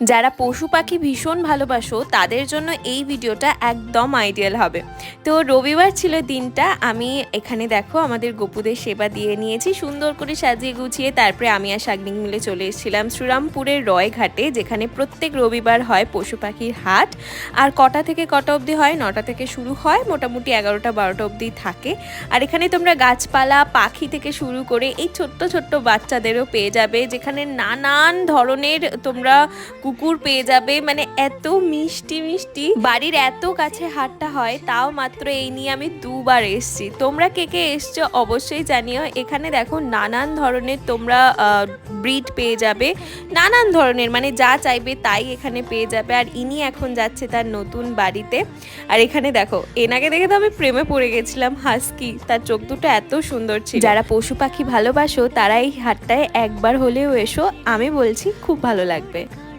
যারা পশু পাখি ভীষণ ভালোবাসো তাদের জন্য এই ভিডিওটা একদম আইডিয়াল হবে। তো রবিবার ছিল দিনটা, আমি এখানে দেখো আমাদের গপুদের সেবা দিয়ে নিয়েছি সুন্দর করে সাজিয়ে গুছিয়ে। তারপরে আমি আর শাগনিক মিলে চলে এসেছিলাম শ্রীরামপুরের রয় ঘাটে, যেখানে প্রত্যেক রবিবার হয় পশু পাখির হাট। আর কটা থেকে কটা অবধি হয়? 9টা থেকে শুরু হয়, মোটামুটি 11টা 12টা অবধি থাকে। আর এখানে তোমরা গাছপালা পাখি থেকে শুরু করে এই ছোট্ট ছোট্ট বাচ্চাদেরও পেয়ে যাবে, যেখানে নানান ধরনের তোমরা কুকুর পেয়ে যাবে। মানে এত মিষ্টি মিষ্টি, বাড়ির এত কাছে হাটটা হয়, তাও মাত্র এই নিয়ে আমি 2বার এসেছি। তোমরা কে কে এসছো অবশ্যই জানিও। এখানে দেখো নানান ধরনের তোমরা ব্রিড পেয়ে যাবে, নানান ধরনের, মানে যা চাইবে তাই এখানে পেয়ে যাবে। আর ইনি এখন যাচ্ছে তার নতুন বাড়িতে। আর এখানে দেখো, এনাকে দেখে তো আমি প্রেমে পড়ে গেছিলাম, হাস্কি, তার চোখ দুটো এত সুন্দর ছিল। যারা পশু পাখি ভালোবাসো তারা এই হাটটায় একবার হলেও এসো, আমি বলছি খুব ভালো লাগবে।